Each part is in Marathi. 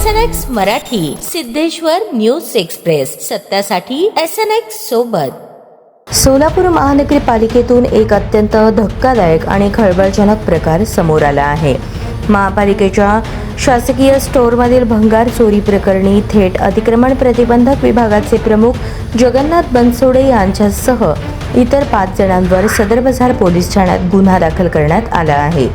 SNX Marathi, Siddheshwar news express, सत्यासाठी SNX सोबत। सोलापूर महानगरपालिकेतून एक अत्यंत धक्कादायक आणि खळबळजनक प्रकार समोर आला आहे। महापालिकेच्या शासकीय स्टोअरमधील भंगार चोरी प्रकरणी थेट अतिक्रमण प्रतिबंधक विभागाचे प्रमुख जगन्नाथ बनसोडे यांच्यासह इतर 5 जणांवर सदर बाजार पोलीस ठाण्यात गुन्हा दाखल करण्यात आला आहे।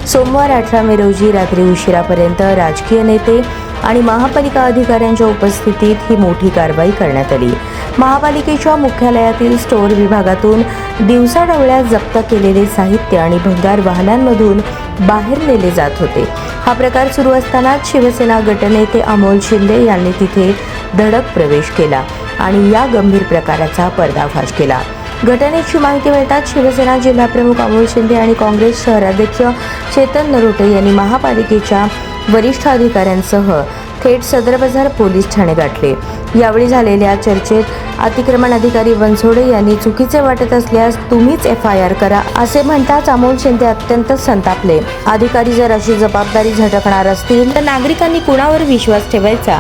सोमवार 18 मे रोजी रात्री उशिरापर्यंत राजकीय नेते आणि महापालिका अधिकाऱ्यांच्या उपस्थितीत ही मोठी कारवाई करण्यात आली। महापालिकेच्या मुख्यालयातील स्टोअर विभागातून दिवसाढवळ्या जप्त केलेले साहित्य आणि भंगार वाहनांमधून बाहेर नेले जात होते। हा प्रकार सुरू असतानाच शिवसेना गटनेते अमोल शिंदे यांनी तिथे धडक प्रवेश केला आणि या गंभीर प्रकाराचा पर्दाफाश केला। घटनेची माहिती मिळताच शिवसेना जिल्हाप्रमुख अमोल शिंदे आणि काँग्रेस शहराध्यक्ष चेतन नरोटे यांनी महापालिकेच्या वरिष्ठ अधिकाऱ्यांसह थेट सदर बाजार पोलीस ठाणे गाठले। यावेळी झालेल्या चर्चेत अतिक्रमण अधिकारी बनसोडे यांनी चुकीचे वाटत असल्यास तुम्हीच FIR करा असे म्हणताच अमोल शिंदे अत्यंत संतापले। अधिकारी जर अशी जबाबदारी झटकणार असतील तर नागरिकांनी कुणावर विश्वास ठेवायचा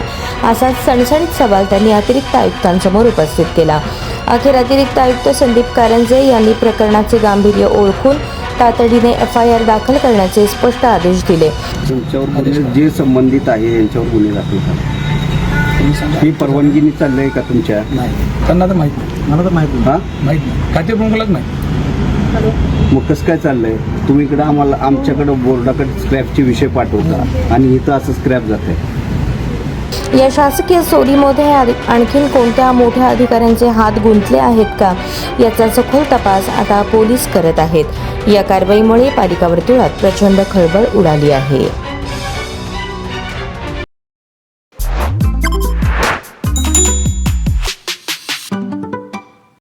असा सणसणीत सवाल त्यांनी अतिरिक्त आयुक्तांसमोर उपस्थित केला। अखेर अतिरिक्त आयुक्त संदीप कारंजे यांनी प्रकरणाचे गांभीर्य ओळखून तातडीने FIR दाखल करण्याचे स्पष्ट आदेश दिले। त्यांच्यावर जे संबंधित आहे यांच्यावर गुन्हे दाखल करा। ही परवानगीने चाललंय का तुमच्या? नाही, त्यांना तर माहित नाही, मला तर माहित नाही, माहित नाही, खाते प्रमुखालाच नाही। मग कसं काय चाललंय? तुम्ही इकडं आमच्याकडे बोर्डाकडे स्क्रॅपचे विषय पाठवता आणि इथं असं स्क्रॅप जात आहे। या शासकीय चोरीमध्ये आणखीन कोणत्या मोठ्या अधिकाऱ्यांचे हात गुंतले आहेत का याचा सखोल तपास आता पोलीस करत आहेत। या कारवाईमुळे पालिका वर्तुळात प्रचंड खळबळ उडाली आहे।